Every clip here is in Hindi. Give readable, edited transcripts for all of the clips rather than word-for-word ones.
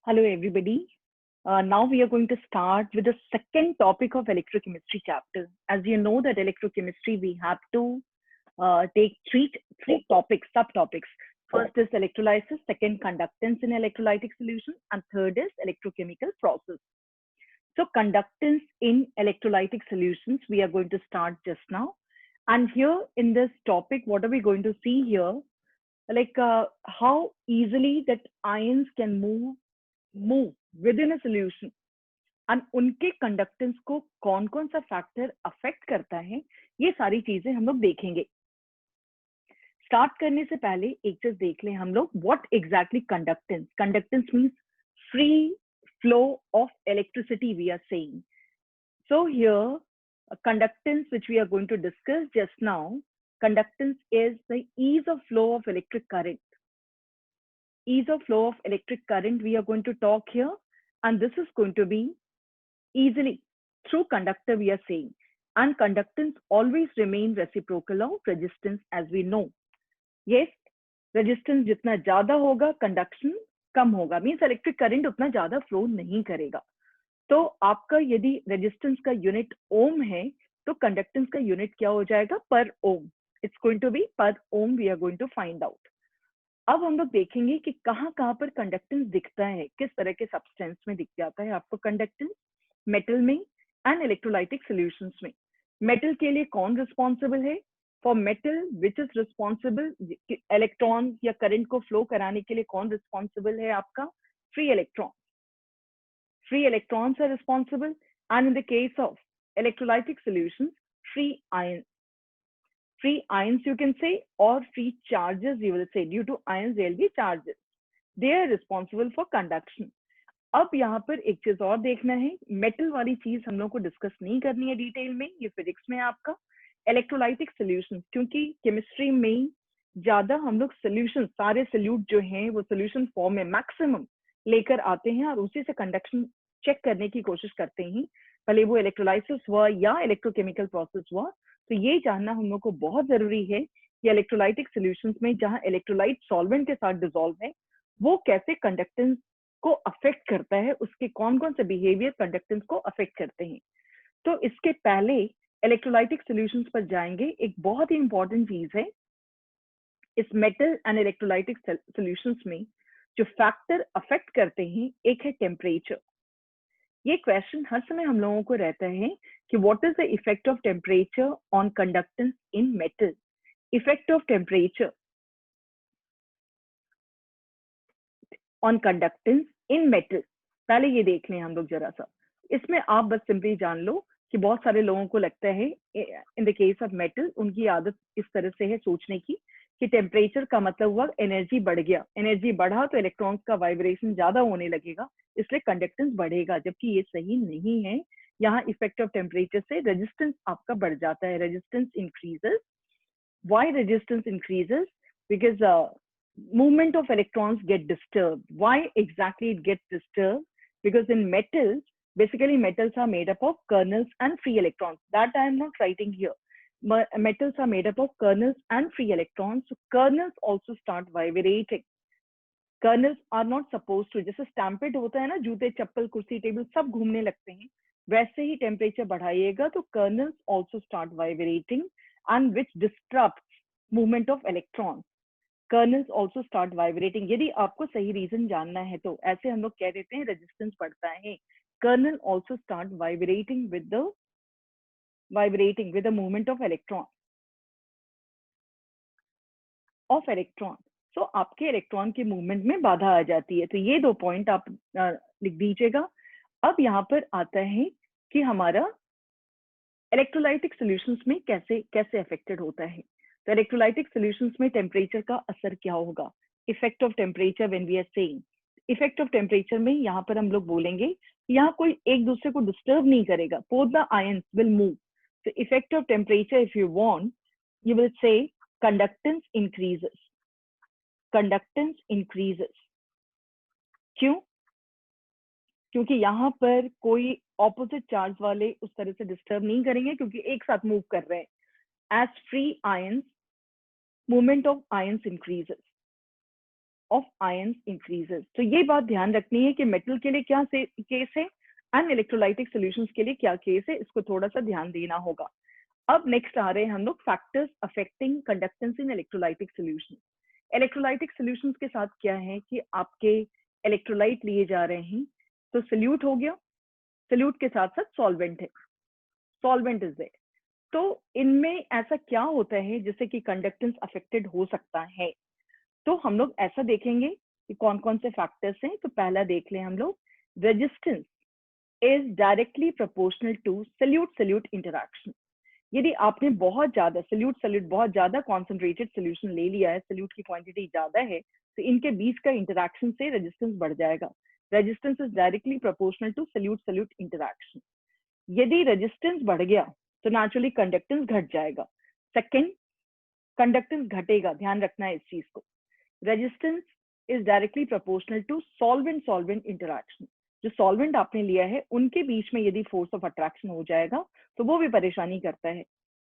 Hello, everybody. Now we are going to start with the second topic of electrochemistry chapter. As you know that electrochemistry, we have to take three topics, subtopics. First is electrolysis, second conductance in electrolytic solution, and third is electrochemical process. So conductance in electrolytic solutions, we are going to start just now. And here in this topic, what are we going to see here? Like how easily that ions can move within a solution and उनके कंडक्टेंस को कौन कौन सा फैक्टर अफेक्ट करता है, ये सारी चीजें हम लोग देखेंगे. स्टार्ट करने से पहले एक चीज देख लें हम लोग, what exactly conductance. Conductance means free flow of electricity we are saying. So here, conductance, which we are going to discuss just now, conductance is the ease of flow of electric current. Ease of flow of electric current we are going to talk here, and this is going to be easily through conductor we are saying. And conductance always remain reciprocal of resistance, as we know. Yes, resistance जितना ज्यादा होगा, conduction कम होगा, means electric current उतना ज्यादा flow नहीं करेगा. तो आपका यदि रेजिस्टेंस का यूनिट ओम है तो कंडक्टेंस का यूनिट क्या हो जाएगा, per ohm. It's going to be per ohm. We are going to find out. अब हम लोग देखेंगे कि कहाँ कहाँ पर कंडक्टेंस दिखता है, किस तरह के सब्सटेंस में दिख जाता है आपको कंडक्टेंस. मेटल में एंड इलेक्ट्रोलाइटिक सॉल्यूशंस में. मेटल के लिए कौन रिस्पॉन्सिबल है? For metal which is responsible, electron या करंट को फ्लो कराने के लिए कौन रिस्पॉन्सिबल है? आपका free electron. Free electrons are responsible, and in the case of electrolytic solutions, free ions. Free ions you can say, or free charges you will say. Due to ions there will be charges. They are responsible for conduction. अब यहाँ पर एक चीज और देखना है, मेटल वाली चीज हम लोग को डिस्कस नहीं करनी है डिटेल में, ये फिजिक्स में आपका. इलेक्ट्रोलाइटिक सॉल्यूशंस, क्योंकि केमिस्ट्री में ज्यादा हम लोग सोल्यूशन, सारे सोल्यूट जो हैं वो सोल्यूशन फॉर्म में मैक्सिमम लेकर आते हैं और उसी से कंडक्शन चेक करने की कोशिश करते हैं, भले वो इलेक्ट्रोलाइसिस हुआ या इलेक्ट्रोकेमिकल प्रोसेस हुआ. तो ये जानना हम लोग को बहुत जरूरी है कि इलेक्ट्रोलाइटिक सॉल्यूशंस में जहां इलेक्ट्रोलाइट सॉल्वेंट के साथ डिसॉल्व है, वो कैसे कंडक्टेंस को अफेक्ट करता है, उसके कौन कौन से बिहेवियर कंडक्टेंस को अफेक्ट करते हैं. तो इसके पहले इलेक्ट्रोलाइटिक सॉल्यूशंस पर जाएंगे. एक बहुत ही इंपॉर्टेंट चीज है इस मेटल एंड इलेक्ट्रोलाइटिक सॉल्यूशंस में जो फैक्टर अफेक्ट करते हैं, एक है टेम्परेचर. ये क्वेश्चन हर समय हम लोगों को रहता है कि what is the effect of temperature on conductance in metal. Effect of temperature on conductance in metal, पहले ये देख लें हम लोग जरा सा. इसमें आप बस सिंपली जान लो कि बहुत सारे लोगों को लगता है in the case of metal, उनकी आदत इस तरह से है सोचने की कि टेम्परेचर का मतलब हुआ एनर्जी बढ़ गया, एनर्जी बढ़ा तो इलेक्ट्रॉन्स का वाइब्रेशन ज्यादा होने लगेगा, इसलिए कंडक्टेंस बढ़ेगा, जबकि ये सही नहीं है. यहाँ इफेक्ट ऑफ टेम्परेचर से रेजिस्टेंस आपका बढ़ जाता है, resistance increases. Why resistance increases? Because movement of electrons get disturbed. Why exactly it gets disturbed? Because in metals, basically metals are made up of kernels and free electrons. That I am not writing here. Metals are made up of kernels and free electrons. So kernels also start vibrating. Kernels are not supposed to, जैसे stampede होता है ना, जूते चप्पल कुर्सी टेबल सब घूमने लगते हैं, वैसे ही टेम्परेचर बढ़ाइएगा तो kernels also start vibrating, and which disrupts movement of electrons. Colonel's also start vibrating. यदि आपको सही रीजन जानना है तो ऐसे हम लोग कह देते हैं रेजिस्टेंस बढ़ता है. Kernel also start vibrating with the movement of electron so आपके इलेक्ट्रॉन के मूवमेंट में बाधा आ जाती है. तो ये दो पॉइंट आप लिख दीजिएगा. अब यहाँ पर आता है कि हमारा इलेक्ट्रोलाइटिक सॉल्यूशंस में कैसे कैसे अफेक्टेड होता है. तो इलेक्ट्रोलाइटिक सॉल्यूशंस में टेम्परेचर का असर क्या होगा? Effect of temperature when we are saying, effect of temperature में यहाँ पर हम लोग बोलेंगे यहाँ कोई एक दूसरे को डिस्टर्ब नहीं करेगा, both the ions will move. तो effect of temperature, if you want, you will say conductance increases. Conductance increases. क्यों? क्योंकि यहाँ पर कोई ऑपोजिट चार्ज वाले उस तरह से डिस्टर्ब नहीं करेंगे, क्योंकि एक साथ मूव कर रहे हैं. As free ions, movement of ions increases. Of ions increases. तो ये बात ध्यान रखनी है कि मेटल के लिए क्या केस है एंड इलेक्ट्रोलाइटिक सॉल्यूशंस के लिए क्या केस है, इसको थोड़ा सा ध्यान देना होगा। अब नेक्स्ट आ रहे हैं हम लोग फैक्टर्स अफेक्टिंग कंडक्टेंस इन इलेक्ट्रोलाइटिक सॉल्यूशन। इलेक्ट्रोलाइटिक सॉल्यूशंस के साथ क्या है कि आपके इलेक्ट्रोलाइट लिए जा रहे हैं, तो सल्यूट हो गया, सल्यूट के साथ साथ सॉल्वेंट है, सॉल्वेंट इज देयर। तो इनमें ऐसा क्या होता है जिससे कि कंडक्टेंस अफेक्टेड हो सकता है, तो हम लोग ऐसा देखेंगे कि कौन कौन से फैक्टर्स हैं। तो पहला देख लें हम लोग, resistance is directly proportional to solute solute interaction. यदि आपने बहुत ज्यादा सल्यूट बहुत ज्यादा कॉन्सेंट्रेटेड सोल्यूशन ले लिया है, सल्यूट की क्वांटिटी ज्यादा है, तो इनके बीच का इंटरैक्शन से रेजिस्टेंस बढ़ जाएगा। Resistance is directly proportional to solute solute interaction. यदि रेजिस्टेंस बढ़ गया तो नेचुरली कंडक्टेंस घट जाएगा। सेकंड, कंडक्टेंस घटेगा, ध्यान रखना है इस चीज को। Resistance is directly proportional to solvent solvent interaction. जो सॉल्वेंट आपने लिया है उनके बीच में यदि फोर्स ऑफ अट्रैक्शन हो जाएगा तो वो भी परेशानी करता है।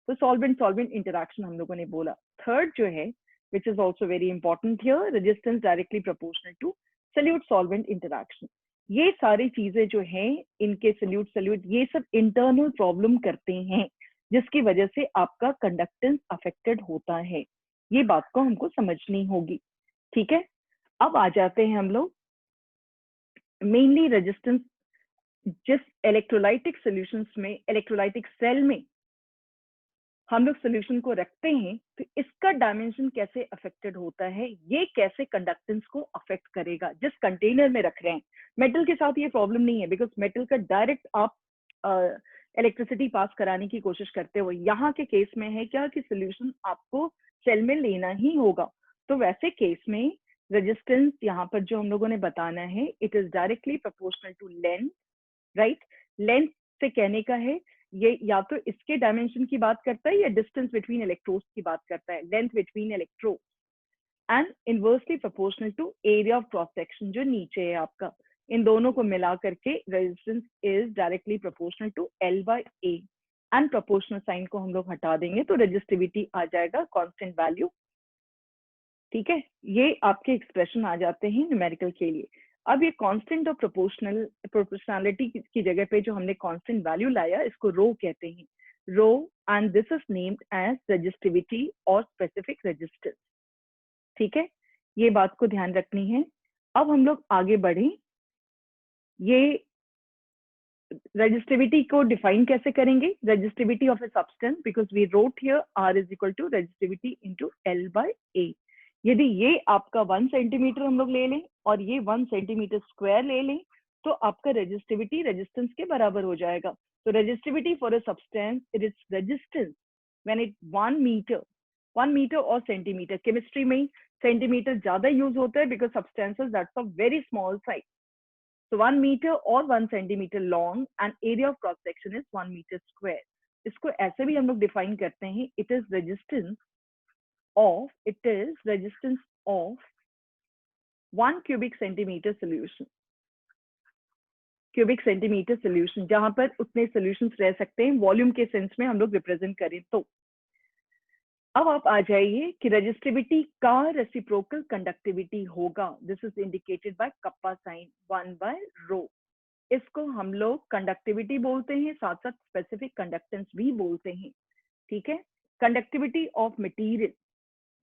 तो सॉल्वेंट सॉल्वेंट इंटरैक्शन हम लोगों ने बोला। थर्ड जो है, which is also very important here, resistance directly proportional to solute solvent interaction. ये सारी चीजें जो हैं इनके सल्यूट सल्यूट ये सब इंटरनल प्रॉब्लम करते हैं जिसकी वजह से आपका कंडक्टेंस अफेक्टेड होता है। ये बात को हमको समझनी होगी, ठीक है। अब आ जाते हैं हम लोग मेनली रेजिस्टेंस। जिस इलेक्ट्रोलाइटिक सॉल्यूशंस में, इलेक्ट्रोलाइटिक सेल में हम लोग सॉल्यूशन को रखते हैं, तो इसका डायमेंशन कैसे अफेक्टेड होता है, ये कैसे कंडक्टेंस को अफेक्ट करेगा जिस कंटेनर में रख रहे हैं। मेटल के साथ ये प्रॉब्लम नहीं है, बिकॉज मेटल का डायरेक्ट आप इलेक्ट्रिसिटी पास कराने की कोशिश करते हो। यहाँ के केस में है क्या कि सोल्यूशन आपको सेल में लेना ही होगा। तो वैसे केस में रेजिस्टेंस यहाँ पर जो हम लोगों ने बताना है, it is directly proportional to length, right. Length से कहने का है ये या तो इसके डायमेंशन की बात करता है या डिस्टेंस बिटवीन इलेक्ट्रोड्स की बात करता है, length between electrode, and inversely proportional to area of cross section जो नीचे है आपका। इन दोनों को मिला करके resistance is directly proportional to L by A, and proportional sign को हम लोग हटा देंगे तो रेजिस्टिविटी आ जाएगा कांस्टेंट वैल्यू, ठीक है। ये आपके एक्सप्रेशन आ जाते हैं न्यूमेरिकल के लिए। अब ये कांस्टेंट और प्रोपोर्शनलिटी की जगह पे जो हमने कांस्टेंट वैल्यू लाया, इसको रो कहते हैं, rho, and this is named as resistivity और स्पेसिफिक रेजिस्टेंस, ठीक है। ये बात को ध्यान रखनी है। अब हम लोग आगे बढ़े, ये रेजिस्टिविटी को डिफाइन कैसे करेंगे, resistivity of a substance, because we wrote here R is equal to resistivity into L by A। यदि ये आपका 1 सेंटीमीटर हम लोग ले लें और ये 1 सेंटीमीटर स्क्वायर ले लें, तो आपका रेजिस्टिविटी रेजिस्टेंस के बराबर हो जाएगा। तो resistivity for a substance, it is resistance when it 1 metre और सेंटीमीटर। केमिस्ट्री में सेंटीमीटर ज्यादा यूज होता है because substances that's of very small size. So 1 meter or 1 centimeter long and area of cross section is 1 meter square. इसको ऐसे भी हम लोग डिफाइन करते हैं, it is resistance of 1 cubic centimeter solution. Cubic centimetre solution, जहां पर उतने सोल्यूशंस रह सकते हैं वॉल्यूम के सेंस में हम लोग रिप्रेजेंट करें तो। अब आप आ जाइए कि रेजिस्टिविटी का रेसिप्रोकल कंडक्टिविटी होगा। This is indicated by kappa sign 1 by rho. इसको हम लोग कंडक्टिविटी बोलते हैं, साथ साथ स्पेसिफिक कंडक्टेंस भी बोलते हैं, ठीक है। कंडक्टिविटी ऑफ मटेरियल,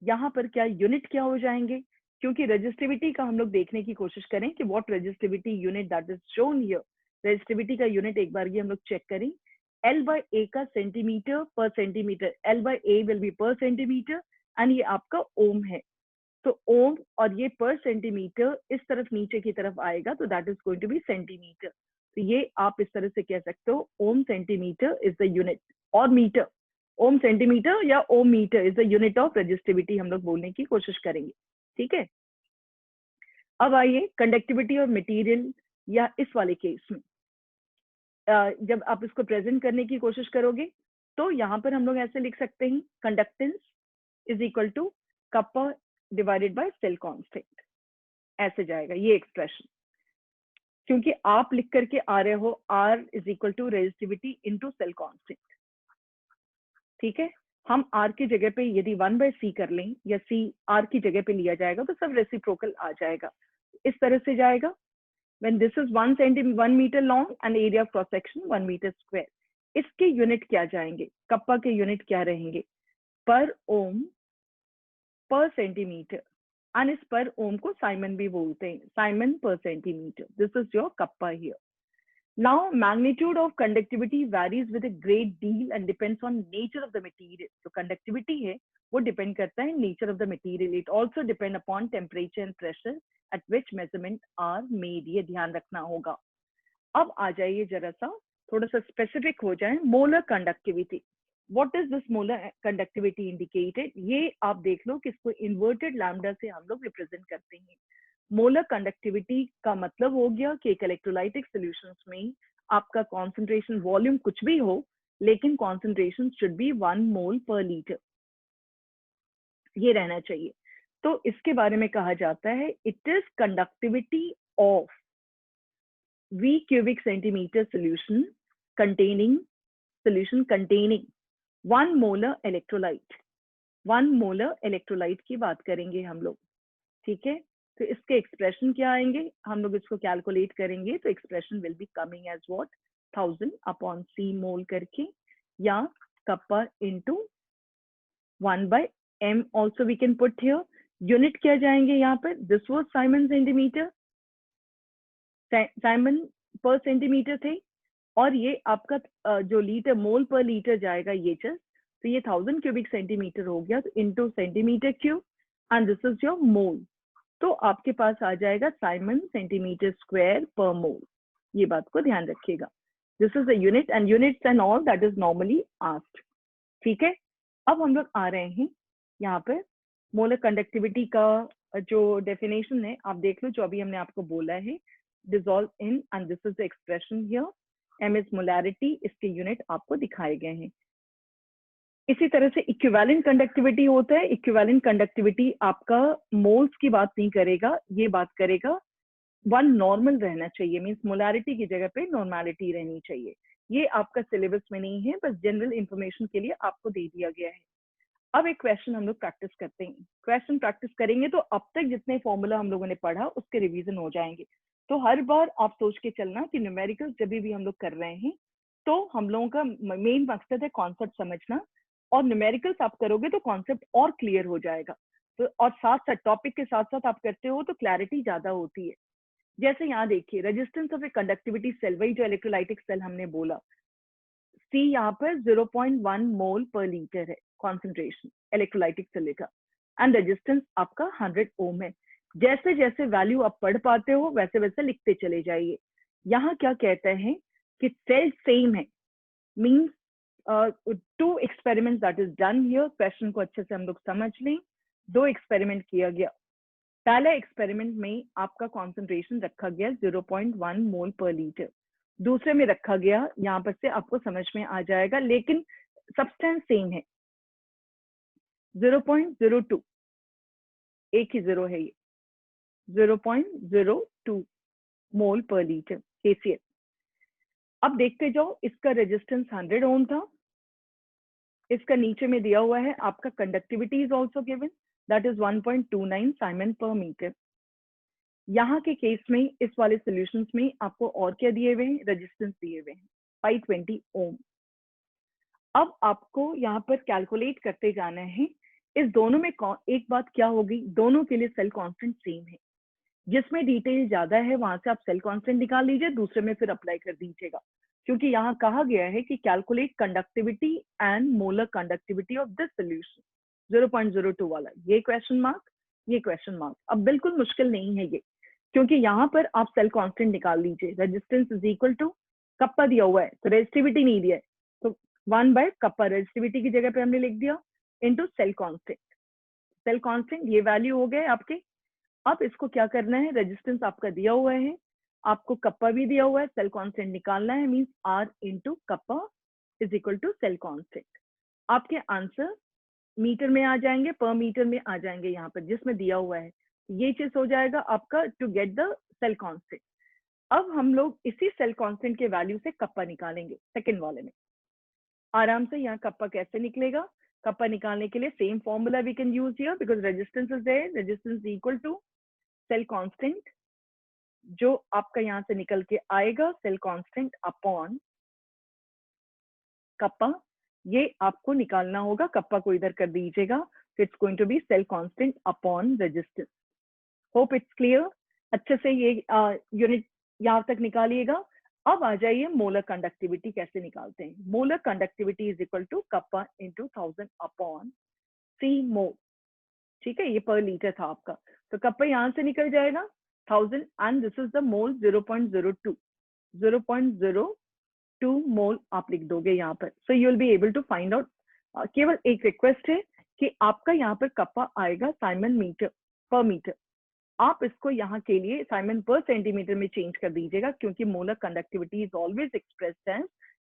यहाँ पर क्या यूनिट क्या हो जाएंगे, क्योंकि रेजिस्टिविटी का हम लोग देखने की कोशिश करें कि what resistivity unit that is shown here. Resistivity का यूनिट एक बार ये हम लोग चेक करें, L by A का सेंटीमीटर पर centimetre, L by A will be पर सेंटीमीटर, एंड ये आपका ओम है। तो ओम और ये पर सेंटीमीटर इस तरफ नीचे की तरफ आएगा, तो that is going to be centimetre. तो ये आप इस तरह से कह सकते हो, ohm centimetre is the unit, और मीटर, ओम सेंटीमीटर या ohm metre is the unit of resistivity हम लोग बोलने की कोशिश करेंगे, ठीक है। अब आइए कंडक्टिविटी ऑफ मटेरियल, या इस वाले केस में जब आप इसको प्रेजेंट करने की कोशिश करोगे तो यहाँ पर हम लोग ऐसे लिख सकते हैं, conductance is equal to kappa divided by cell constant, ऐसे जाएगा ये एक्सप्रेशन, क्योंकि आप लिख करके आ रहे हो R is equal to resistivity into cell constant, ठीक है। हम R की जगह पे यदि 1/c कर लें या C R की जगह पे लिया जाएगा तो सब रेसिप्रोकल आ जाएगा, इस तरह से जाएगा। When this is 1 meter long and area of cross section 1 meter square, इसके यूनिट क्या जाएंगे, कप्पा के यूनिट क्या रहेंगे, पर ओम पर सेंटीमीटर, एंड इस पर ओम को साइमन भी बोलते हैं, Simon per centimetre. This is your kappa here. Now, magnitude of conductivity varies with a great deal and depends on nature of the material. तो conductivity है वो depend करता है nature of the material. It also depend upon temperature and pressure at which measurement are made. ये ध्यान रखना होगा। अब आ जाइए जरा सा थोड़ा सा स्पेसिफिक हो जाए। Molar conductivity, what is this molar conductivity indicated? ये आप देख लो कि इसको इन्वर्टेड लैम्डा से हम लोग रिप्रेजेंट करते हैं। मोलर कंडक्टिविटी का मतलब हो गया कि एक इलेक्ट्रोलाइटिक सॉल्यूशंस में आपका कॉन्सेंट्रेशन वॉल्यूम कुछ भी हो, लेकिन कॉन्सेंट्रेशन शुड बी 1 मोल पर लीटर, ये रहना चाहिए। तो इसके बारे में कहा जाता है it is conductivity of V cubic centimeter solution containing 1 molar electrolyte। 1 molar electrolyte की बात करेंगे हम लोग, ठीक है। तो इसके एक्सप्रेशन क्या आएंगे, हम लोग इसको कैलकुलेट करेंगे तो expression will be coming as what 1000/c mole करके, या kappa into 1/m also we can put here. Unit क्या जाएंगे यहाँ पर, this was siemens centimetre, siemens per centimetre थे, और ये आपका जो लीटर मोल पर लीटर जाएगा ये चीज, तो ये 1000 क्यूबिक सेंटीमीटर हो गया, तो into centimetre cube and this is your mole. तो आपके पास आ जाएगा साइमन सेंटीमीटर स्क्वायर पर मोल। ये बात को ध्यान रखिएगा। This is the unit and units and all that is normally asked, ठीक है। अब हम लोग आ रहे हैं यहाँ पे मोलर कंडक्टिविटी का जो डेफिनेशन है, आप देख लो जो अभी हमने आपको बोला है, dissolve in and this is the expression here, m is molarity, इसके यूनिट आपको दिखाए गए हैं। इसी तरह से इक्विवेलेंट कंडक्टिविटी होता है। इक्विवेलेंट कंडक्टिविटी आपका मोल्स की बात नहीं करेगा, ये बात करेगा 1 नॉर्मल रहना चाहिए, मींस मोलारिटी की जगह पे नॉर्मेलिटी रहनी चाहिए। ये आपका सिलेबस में नहीं है, बस जनरल इंफॉर्मेशन के लिए आपको दे दिया गया है। अब एक क्वेश्चन हम लोग प्रैक्टिस करते हैं। क्वेश्चन प्रैक्टिस करेंगे तो अब तक जितने फॉर्मूला हम लोगों ने पढ़ा उसके रिवीजन हो जाएंगे। तो हर बार आप सोच के चलना कि न्यूमेरिकल जब भी हम लोग कर रहे हैं तो हम लोगों का मेन मकसद है कॉन्सेप्ट समझना, और न्यूमेरिकल्स आप करोगे तो कॉन्सेप्ट और क्लियर हो जाएगा। तो और साथ साथ टॉपिक के साथ साथ आप करते हो तो क्लैरिटी ज्यादा होती है। जैसे यहाँ देखिए resistance of a conductivity cell, वही जो इलेक्ट्रोलाइटिक सेल हमने बोला, C यहाँ पर 0.1 मोल पर लीटर है कॉन्सेंट्रेशन इलेक्ट्रोलाइटिक सेल का, एंड रेजिस्टेंस आपका 100 ओम है। जैसे जैसे वैल्यू आप पढ़ पाते हो वैसे वैसे लिखते चले जाइए। यहाँ क्या कहते हैं कि सेल सेम है, means 2 experiment that is done here. Question को अच्छे से हम लोग समझ लें। 2 एक्सपेरिमेंट किया गया। पहले एक्सपेरिमेंट में आपका कॉन्सेंट्रेशन रखा गया 0.1 मोल पर लीटर, दूसरे में रखा गया, यहाँ पर से आपको समझ में आ जाएगा, लेकिन सब्सटेंस सेम है 0.02, एक ही जीरो है ये 0.02 मोल पर लीटर KCl। अब देखते जाओ, इसका रेजिस्टेंस 100 ओम था, इसका नीचे में दिया हुआ है आपका conductivity is also given that is 1.29 Simon पर मीटर। यहाँ के केस में इस वाले सॉल्यूशंस में आपको और क्या दिए हुए हैं, रेजिस्टेंस दिए हुए हैं 520 ओम। अब आपको यहाँ पर कैलकुलेट करते जाना है। इस दोनों में एक बात क्या होगी, दोनों के लिए सेल कांस्टेंट सेम है। जिसमें डिटेल ज्यादा है वहां से आप सेल कांस्टेंट निकाल लीजिए, दूसरे में फिर अप्लाई कर दीजिएगा, क्योंकि यहाँ कहा गया है कि calculate conductivity and molar conductivity of this solution 0.02 वाला, ये क्वेश्चन मार्क, ये क्वेश्चन मार्क। अब बिल्कुल मुश्किल नहीं है ये, क्योंकि यहाँ पर आप सेल कांस्टेंट निकाल लीजिए। Resistance is equal to kappa दिया हुआ है तो रेजिस्टिविटी नहीं दिया है, तो 1/कप्पा, रेजिस्टिविटी की जगह पे हमने लिख दिया into cell constant. Cell constant ये वैल्यू हो गए आपके। अब इसको क्या करना है, रेजिस्टेंस आपका दिया हुआ है, आपको कप्पा भी दिया हुआ है, सेल कांस्टेंट निकालना है, means R into kappa is equal to cell constant. आपके आंसर मीटर में आ जाएंगे, पर मीटर में आ जाएंगे, यहाँ पर जिसमें दिया हुआ है ये चीज हो जाएगा आपका to get the cell constant. अब हम लोग इसी सेल कांस्टेंट के वैल्यू से कप्पा निकालेंगे सेकंड वाले में। आराम से यहाँ कप्पा कैसे निकलेगा, कप्पा निकालने के लिए same formula we can use here because resistance is there, resistance equal to cell constant, जो आपका यहाँ से निकल के आएगा सेल कांस्टेंट अपॉन कप्पा। ये आपको निकालना होगा, कप्पा को इधर कर दीजिएगा, it's going to be cell constant upon resistance. Hope it's clear. अच्छे से ये यूनिट यहाँ तक निकालिएगा। अब आ जाइए मोलर कंडक्टिविटी कैसे निकालते हैं। Molar conductivity is equal to kappa into 1000 upon C mole. ठीक है, ये पर लीटर था आपका, तो कप्पा यहाँ से निकल जाएगा 1000 and this is the mole 0.02 mole आप लिख दोगे यहाँ पर। So you will be able to find out. केवल एक रिक्वेस्ट है कि आपका यहाँ पर कप्पा आएगा साइमन मीटर पर मीटर, आप इसको यहाँ के लिए साइमन पर सेंटीमीटर में चेंज कर दीजिएगा, क्योंकि molar conductivity is always expressed as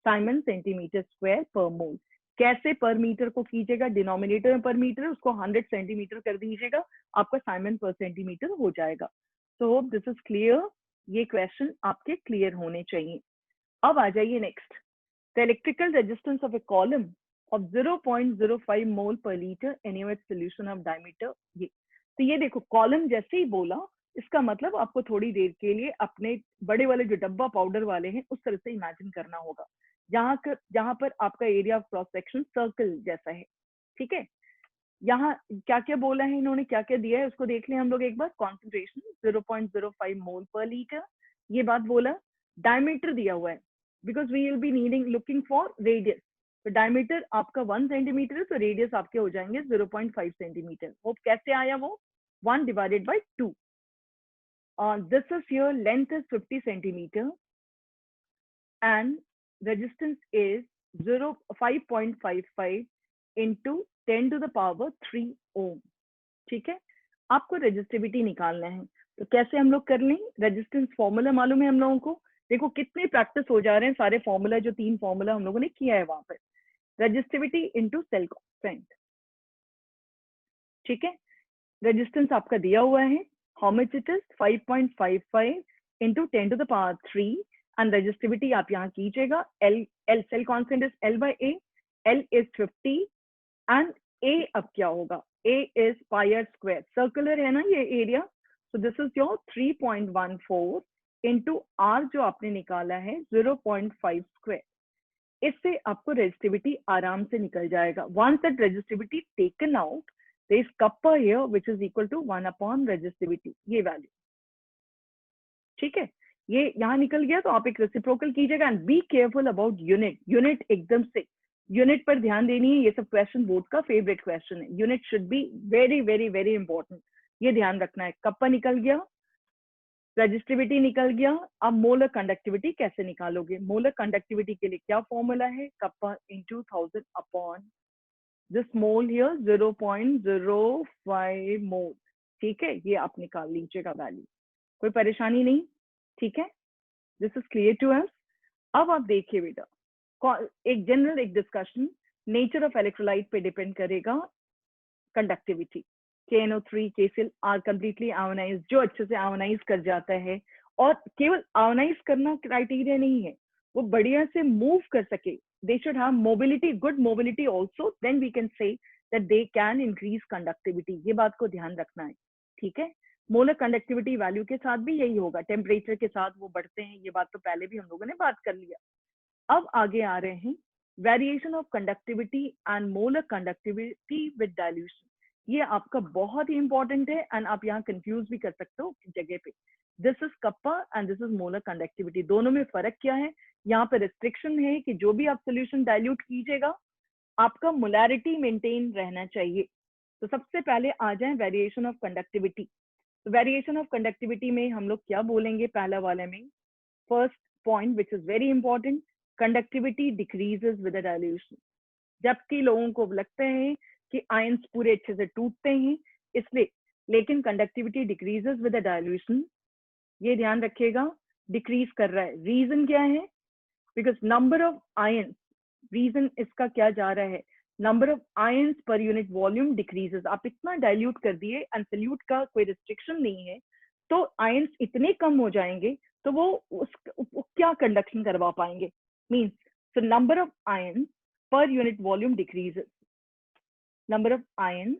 siemens centimetre square per mole. कैसे पर मीटर को कीजिएगा, डिनोमिनेटर में पर मीटर, उसको 100 सेंटीमीटर कर दीजिएगा, आपका साइमन पर सेंटीमीटर हो जाएगा। So hope this is clear. ये क्वेश्चन आपके क्लियर होने चाहिए। अब आ जाइए next, the electrical resistance of A column of 0.05 मोल पर लीटर एनीवेट सोल्यूशन ऑफ डायमीटर। ये तो ये देखो, कॉलम जैसे ही बोला, इसका मतलब आपको थोड़ी देर के लिए अपने बड़े वाले जो डब्बा पाउडर वाले हैं उस तरह से इमेजिन करना होगा, जहां पर आपका area of cross section circle जैसा है। ठीक है, यहाँ क्या क्या बोला है इन्होंने, क्या क्या दिया है उसको देख लें हम लोग एक बार। कॉन्सेंट्रेशन 0.05 मोल पर लीटर, ये बात बोला। डायमीटर दिया हुआ है, because we will be needing looking for radius. तो डायमीटर आपका 1 सेंटीमीटर है, तो रेडियस आपके हो जाएंगे 0.5 सेंटीमीटर। वो कैसे आया, वो 1 divided by 2. This is here, length is 50 centimeter and resistance is 5.55 into 10 to the power 3 ohm. ठीक है, आपको रेजिस्टिविटी निकालना है, तो कैसे हम लोग कर लें। रेजिस्टेंस फॉर्मूला मालूम है हम लोगों को, देखो कितने प्रैक्टिस हो जा रहे हैं सारे फॉर्मूला, जो 3 फॉर्मूला हम लोगों ने किया है वहां पर। Resistivity into cell constant. ठीक है, रेजिस्टेंस आपका दिया हुआ है, how much it is 5.55 into 10 to the power 3 and resistivity आप यहाँ कीजिएगा, L cell constant is L by A, L is 50 and A अब क्या होगा, A is pi r square, circular है ना ये area, so this is your 3.14 into R जो आपने निकाला है 0.5 स्क्वायर। इससे आपको रेजिस्टिविटी आराम से निकल जाएगा। Once that resistivity taken out, there is kappa here which is equal to 1 upon resistivity, ये वैल्यू। ठीक है, ये यहाँ निकल गया, तो आप एक रेसिप्रोकल कीजिएगा and be careful about unit. Unit एकदम से यूनिट पर ध्यान देनी है, ये सब क्वेश्चन बोर्ड का फेवरेट क्वेश्चन है। Unit should be very very very important, ये ध्यान रखना है। कप्पा निकल गया, रेजिस्टिविटी निकल गया, अब मोलर कंडक्टिविटी कैसे निकालोगे। मोलर कंडक्टिविटी के लिए क्या फॉर्मूला है, kappa into 1000 upon this mole here 0.05 मोल। ठीक है, ये आप निकाल लीजिएगा वैल्यू, कोई परेशानी नहीं। ठीक है, this is clear to us. अब आप देखिए बेटा, एक जनरल एक डिस्कशन, नेचर ऑफ इलेक्ट्रोलाइट पे डिपेंड करेगा conductivity. KNO3 KCl are completely ionise, जो अच्छे से आयोनाइज कर जाता है, और केवल आयोनाइज करना क्राइटेरिया नहीं है, वो बढ़िया से मूव कर सके, they should have mobility, good mobility also, then we can say that they can increase conductivity। ये बात को ध्यान रखना है। ठीक है, मोलर कंडक्टिविटी वैल्यू के साथ भी यही होगा, टेम्परेचर के साथ वो बढ़ते हैं, ये बात तो पहले भी हम लोगों ने बात कर लिया। अब आगे आ रहे हैं variation of conductivity and molar conductivity with dilution. ये आपका बहुत ही इंपॉर्टेंट है एंड आप यहाँ कंफ्यूज भी कर सकते हो जगह पे। This is kappa and this is molar conductivity, दोनों में फर्क क्या है। यहाँ पे रिस्ट्रिक्शन है कि जो भी आप सोल्यूशन डाइल्यूट कीजिएगा, आपका मोलैरिटी मेंटेन रहना चाहिए। तो सबसे पहले आ जाए वेरिएशन ऑफ कंडक्टिविटी। तो वेरिएशन ऑफ कंडक्टिविटी में हम लोग क्या बोलेंगे, पहला वाले में first point which is very important, conductivity decreases with dilution. जबकि लोगों को लगता है कि आयंस पूरे अच्छे से टूटते हैं इसलिए, लेकिन कंडक्टिविटी डिक्रीजेस विद डाइल्यूशन, ये ध्यान रखिएगा, डिक्रीज कर रहा है। रीजन क्या है, because number of ions, reason इसका क्या जा रहा है, number of ions per unit volume decreases. आप इतना डाइल्यूट कर दिए एंड सल्यूट का कोई रिस्ट्रिक्शन नहीं है, तो आयंस इतने कम हो जाएंगे तो वो क्या कंडक्शन करवा पाएंगे, means so number of ions per unit volume decreases. number of ions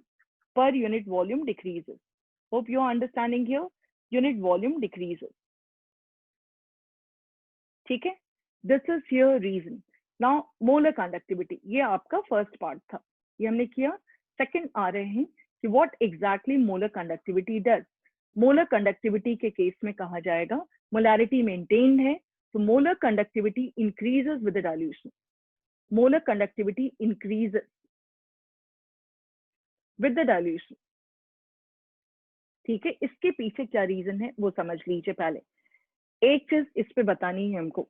per unit volume decreases. Hope you are understanding here. Unit volume decreases. ठीक है, this is here reason. Now molar conductivity, ये आपका फर्स्ट पार्ट था, ये हमने किया. सेकंड आ रहे हैं कि what exactly molar conductivity does. Molar conductivity के केस में कहा जाएगा मोलैरिटी मेंटेन्ड है, तो molar conductivity increases with the dilution. Molar conductivity increases with the dilution. ठीक है, इसके पीछे क्या रीजन है वो समझ लीजिए. पहले एक चीज इस पे बतानी है हमको,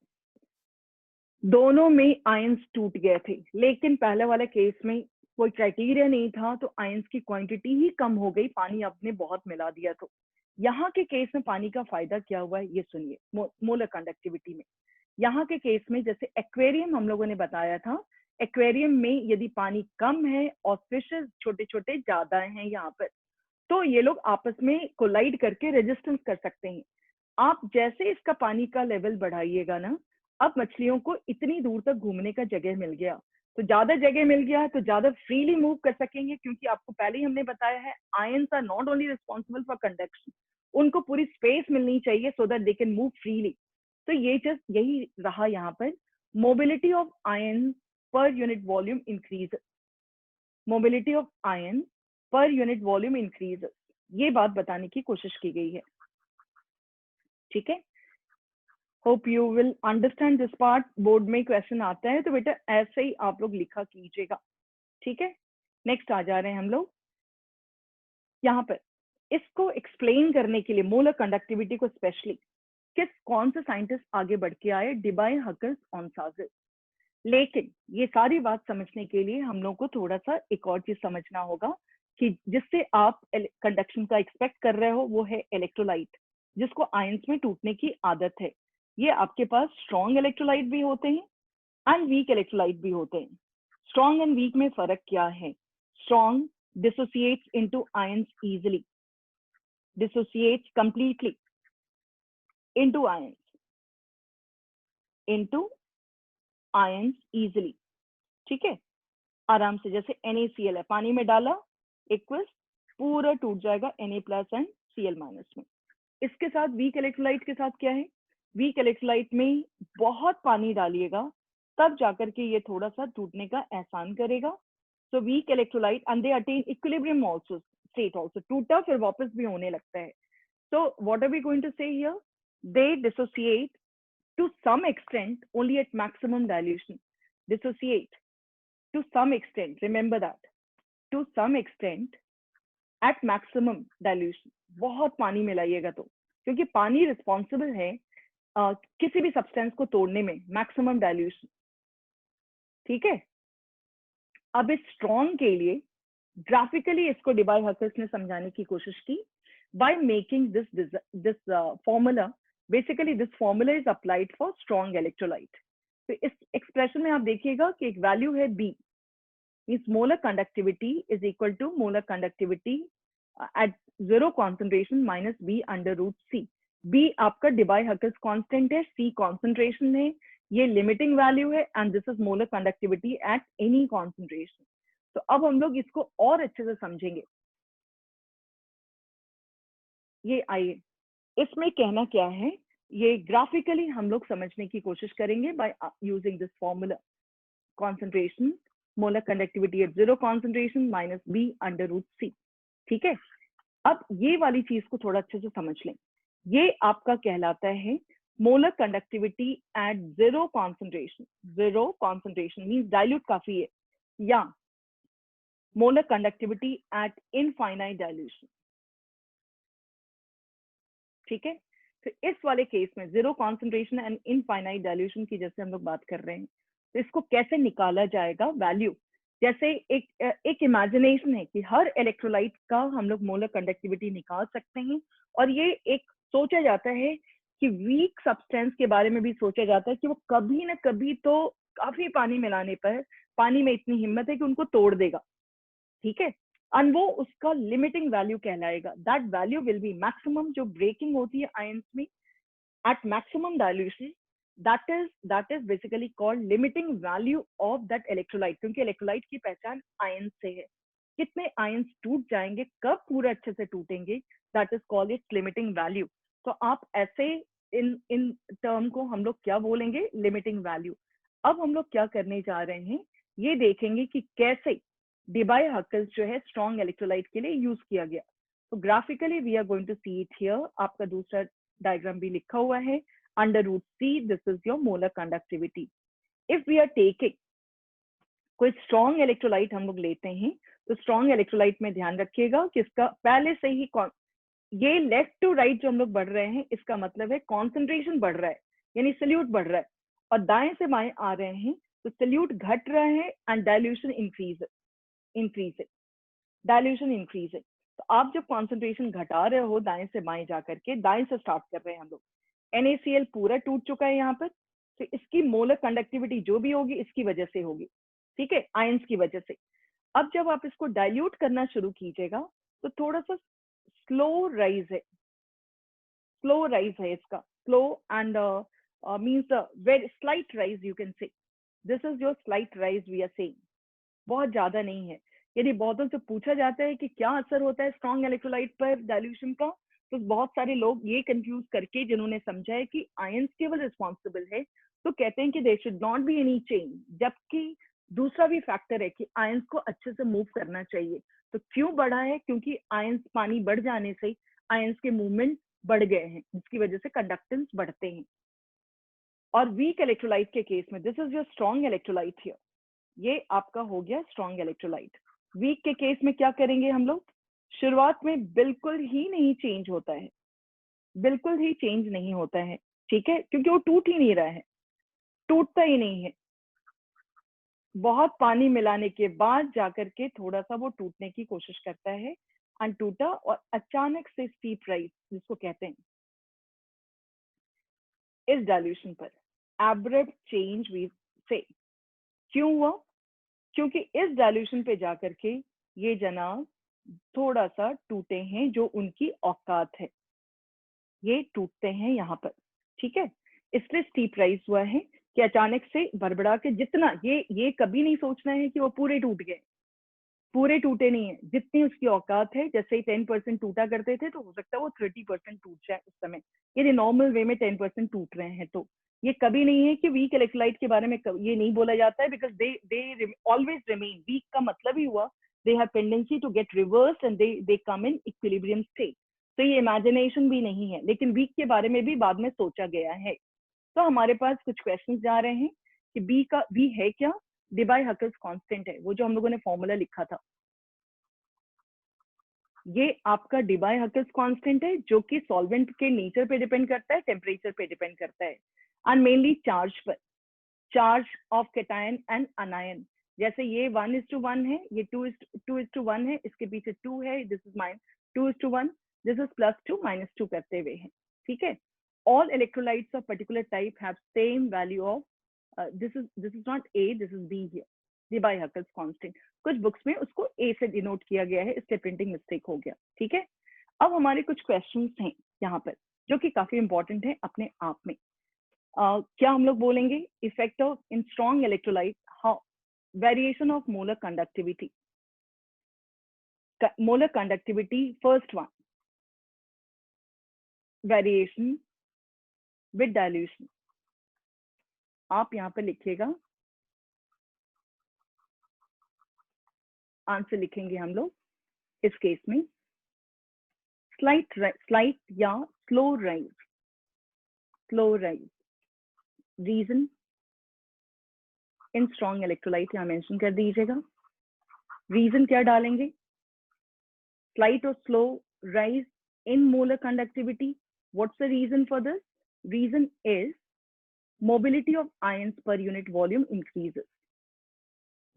दोनों में आयंस टूट गए थे, लेकिन पहले वाले केस में कोई क्राइटेरिया नहीं था, तो आयंस की क्वांटिटी ही कम हो गई, पानी आपने बहुत मिला दिया. तो यहाँ के केस में पानी का फायदा क्या हुआ है ये सुनिए. मोलर कंडक्टिविटी में यहाँ के केस में, जैसे एक्वेरियम हम लोगों ने बताया था, एक्वेरियम में यदि पानी कम है और फिशेस छोटे छोटे ज्यादा हैं यहाँ पर, तो ये लोग आपस में कोलाइड करके रेजिस्टेंस कर सकते हैं. आप जैसे इसका पानी का लेवल बढ़ाइएगा ना, अब मछलियों को इतनी दूर तक घूमने का जगह मिल गया, तो ज्यादा जगह मिल गया तो ज्यादा फ्रीली मूव कर सकेंगे, क्योंकि आपको पहले ही हमने बताया है ions are not only responsible for conduction, उनको पूरी स्पेस मिलनी चाहिए so that they can move freely. तो ये जस्ट यही रहा यहाँ पर, mobility of ion per unit volume increase. Mobility of ion per unit volume increase, ये बात बताने की कोशिश की गई है. ठीक है, hope you will understand this part. Board में क्वेश्चन आता है तो बेटा ऐसे ही आप लोग लिखा कीजिएगा. ठीक है, नेक्स्ट आ जा रहे हैं हम लोग यहाँ पर. इसको एक्सप्लेन करने के लिए मोलर कंडक्टिविटी को स्पेशली कौन से साइंटिस्ट आगे बढ़ के आए, डिबाय, हकर्स, ऑनसाजर. लेकिन ये सारी बात समझने के लिए हम लोग को थोड़ा सा एक और चीज समझना होगा कि जिससे आप कंडक्शन का एक्सपेक्ट कर रहे हो वो है इलेक्ट्रोलाइट, जिसको आयंस में टूटने की आदत है. ये आपके पास स्ट्रॉन्ग इलेक्ट्रोलाइट भी होते हैं एंड वीक इलेक्ट्रोलाइट भी होते हैं. स्ट्रॉन्ग एंड वीक में फर्क क्या है? Strong dissociates into ions easily, dissociates completely into ions easily. ठीक है, आराम से, जैसे NaCl है, पानी में डाला एक्वस, पूरा टूट जाएगा Na+ एंड Cl- में. इसके साथ वीक इलेक्ट्रोलाइट के साथ क्या है? वीक इलेक्ट्रोलाइट में बहुत पानी डालिएगा तब जाकर के ये थोड़ा सा टूटने का एहसान करेगा. So weak electrolyte and they attain equilibrium also, state also, टूटा फिर वापस भी होने लगता है. So what are we going to say here? They dissociate to some extent only at maximum dilution. Dissociate to some extent, remember that, to some extent at maximum dilution. बहुत पानी मिलाइएगा तो, क्योंकि पानी रिस्पॉन्सिबल है किसी भी सब्सटेंस को तोड़ने में, मैक्सिमम डाइल्यूशन. ठीक है, अब इस स्ट्रॉन्ग के लिए ग्राफिकली इसको डिबाय हकर्स ने समझाने की कोशिश की by making this formula. Basically this formula is applied for strong electrolyte. तो इस एक्सप्रेशन में आप देखिएगा कि एक वैल्यू है B, means molar conductivity is equal to molar conductivity at 0 concentration minus B/√C. B आपका डिबाय हकर्स कांस्टेंट है, C कॉन्सेंट्रेशन है, ये लिमिटिंग वैल्यू है, and this is molar conductivity at any concentration. तो अब हम लोग इसको और अच्छे से समझेंगे. ये आइए, इसमें कहना क्या है ये ग्राफिकली हम लोग समझने की कोशिश करेंगे by using this formula. Concentration, molar conductivity at 0 concentration minus B/√C. ठीक है, अब ये वाली चीज को थोड़ा अच्छे से समझ लें. ये आपका कहलाता है molar conductivity at 0 concentration. 0 concentration means dilute काफी है, या molar conductivity eight infinite dilution. ठीक है, तो इस वाले केस में 0 कॉन्सेंट्रेशन एंड इनफाइनाइट डाइल्यूशन की जैसे हम लोग बात कर रहे हैं, तो इसको कैसे निकाला जाएगा वैल्यू? जैसे एक इमेजिनेशन है कि हर इलेक्ट्रोलाइट का हम लोग मोलर कंडक्टिविटी निकाल सकते हैं, और ये एक सोचा जाता है कि वीक सब्सटेंस के बारे में भी सोचा जाता है कि वो कभी ना कभी तो काफी पानी मिलाने पर पानी में इतनी हिम्मत है कि उनको तोड़ देगा. ठीक है, और वो उसका लिमिटिंग वैल्यू कहलाएगा. That value will be maximum, जो ब्रेकिंग होती है आयंस में at maximum dilution, that is basically called limiting value of that electrolyte, क्योंकि इलेक्ट्रोलाइट की पहचान आयन से है. कितने आयंस टूट जाएंगे, कब पूरा अच्छे से टूटेंगे, that is called its limiting value. तो आप ऐसे इन इन टर्म को हम लोग क्या बोलेंगे, लिमिटिंग वैल्यू। अब हम लोग क्या करने जा रहे हैं, ये देखेंगे कि कैसे डिबाई-हकल्स जो है स्ट्रॉन्ग इलेक्ट्रोलाइट के लिए यूज किया गया। तो graphically we are going to see it here, आपका दूसरा डायग्राम भी लिखा हुआ है, under root C this is your molar conductivity. If we are taking कोई स्ट्रॉन्ग इलेक्ट्रोलाइट हम लोग लेते हैं, तो स्ट्रॉन्ग इलेक्ट्रोलाइट में ध्यान रखिएगा कि इसका पहले से ही ये लेफ्ट टू राइट जो हम लोग बढ़ रहे हैं, इसका मतलब है कॉन्सेंट्रेशन बढ़ रहा है, यानी सल्यूट बढ़ रहा है, और दाएं से बाएं आ रहे हैं तो सल्यूट घट रहा है and dilution increase dilution increase है। तो आप जब कॉन्सेंट्रेशन घटा रहे हो दाएं से बाएं जाकर के, दाएं से स्टार्ट कर रहे हैं हम लोग, NaCl पूरा टूट चुका है यहाँ पर, तो इसकी मोलर कंडक्टिविटी जो भी होगी इसकी वजह से होगी, ठीक है, आयंस की वजह से। अब जब आप इसको डाइल्यूट करना शुरू कीजिएगा तो थोड़ा सा स्लो राइज है, इसका slow and means very slight rise, you can say this is your slight rise we are saying, बहुत ज्यादा नहीं है। यदि बहुतों से पूछा जाता है कि क्या असर होता है स्ट्रॉन्ग इलेक्ट्रोलाइट पर डाइल्यूशन का, तो बहुत सारे लोग ये कंफ्यूज करके, जिन्होंने समझा है कि आयंस केवल रिस्पॉन्सिबल है, तो कहते हैं कि there should not be any change, जबकि दूसरा भी फैक्टर है कि आयंस को अच्छे से मूव करना चाहिए। तो क्यों बढ़ा है, क्योंकि आयंस पानी बढ़ जाने से आयंस के मूवमेंट बढ़ गए हैं, जिसकी वजह से कंडक्टेंस बढ़ते हैं। और वीक इलेक्ट्रोलाइट के केस में this is your strong electrolyte here, ये आपका हो गया स्ट्रॉन्ग इलेक्ट्रोलाइट। वीक के केस में क्या करेंगे हम लोग, शुरुआत में बिल्कुल ही नहीं चेंज होता है, बिल्कुल ही चेंज नहीं होता है, ठीक है, क्योंकि वो टूट ही नहीं रहा है, टूटता ही नहीं है। बहुत पानी मिलाने के बाद जाकर के थोड़ा सा वो टूटने की कोशिश करता है, एंड टूटा, और अचानक से स्टीप राइज जिसको कहते हैं, इस डाइल्यूशन पर एब्रप्ट चेंज वी से। क्यों हुआ, क्योंकि इस डाइल्यूशन पे जाकर के ये जनाब थोड़ा सा टूटे हैं, जो उनकी औकात है, ये टूटते हैं यहाँ पर, ठीक है, इसलिए स्टीप राइज हुआ है कि अचानक से भरभरा के जितना ये कभी नहीं सोचना है कि वो पूरे टूट गए, पूरे टूटे नहीं है, जितनी उसकी औकात है, जैसे ही 10% टूटा करते थे, तो हो सकता है वो 30% टूट जाए उस समय, यदि नॉर्मल वे में 10% टूट रहे हैं तो। ये कभी नहीं है कि वीक इलेक्ट्रोलाइट के बारे में ये नहीं बोला जाता है, because they always remain weak, का मतलब ही हुआ they have tendency to get reverse and they come in equilibrium state. तो ये इमेजिनेशन भी नहीं है, लेकिन वीक के बारे में भी बाद में सोचा गया है। तो हमारे पास कुछ क्वेश्चंस जा रहे हैं कि बी है क्या, डिबाई-हकल्स कांस्टेंट है, वो जो हम लोगों ने फॉर्मूला लिखा था, ये आपका डिबाई-हकल्स कांस्टेंट है, जो कि सॉल्वेंट के नेचर पे डिपेंड करता है, टेम्परेचर पे डिपेंड करता है, एंड मेनली चार्ज पर, चार्ज ऑफ कैटायन एंड अनायन। जैसे ये 1:1 है, ये 2:1 है, इसके पीछे 2 है, this is mine 2:1, this is +2 -2 करते हुए है, ठीक है। All electrolytes of particular type have same value of, this is not a, this is be here, Debye-Huckel's constant. कुछ बुक्स में उसको ए से डिनोट किया गया है, इसलिए प्रिंटिंग मिस्टेक हो गया, ठीक है। अब हमारे कुछ क्वेश्चंस हैं यहाँ पर, जो कि काफी इंपॉर्टेंट है अपने आप में। क्या हम लोग बोलेंगे, effect of in strong electrolyte, how variation of molar conductivity, molar conductivity first one, variation with dilution. आप यहाँ पे लिखिएगा, आंसर लिखेंगे हम लोग इस केस में, स्लाइट या slow rise, reason in strong electrolyte यहाँ मेंशन कर दीजिएगा। रीजन क्या डालेंगे, स्लाइट और slow rise in molar conductivity. What's the reason for this? Reason is mobility of ions per unit volume increases.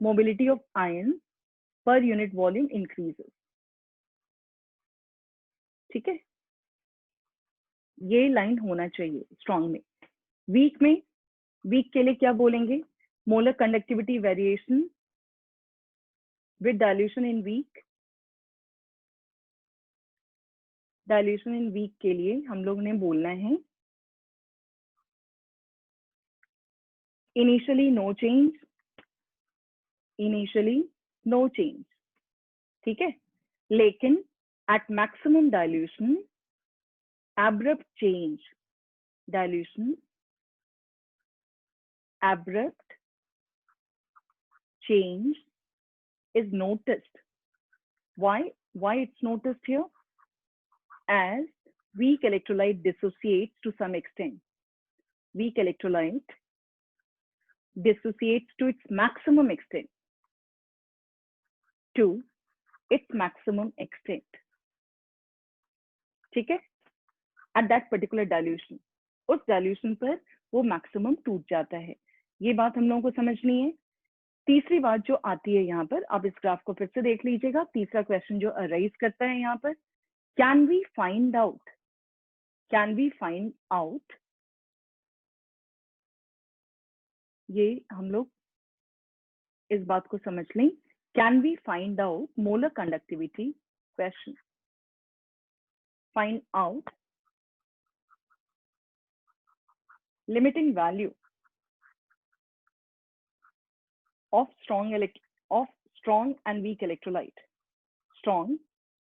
Mobility of ions per unit volume increases. ठीक है, ये लाइन होना चाहिए स्ट्रॉन्ग में। वीक के लिए क्या बोलेंगे, molar conductivity variation with dilution in weak. Dilution in weak के लिए हम लोग ने बोलना है initially no change, ठीक है, लेकिन at maximum dilution abrupt change, dilution abrupt change is noticed. Why it's noticed here? As weak electrolyte dissociates to some extent. Weak electrolyte dissociates to its maximum extent. To its maximum extent. ठीक है, at that particular dilution, उस dilution पर वो maximum टूट जाता है। ये बात हम लोगों को समझनी है। तीसरी बात जो आती है यहाँ पर, आप इस ग्राफ को फिर से देख लीजिएगा। तीसरा क्वेश्चन जो अराइज करता है यहाँ पर, कैन वी फाइंड आउट, ये हम लोग इस बात को समझ लें, can we find out molar conductivity, question, find out limiting value of strong and weak electrolyte, strong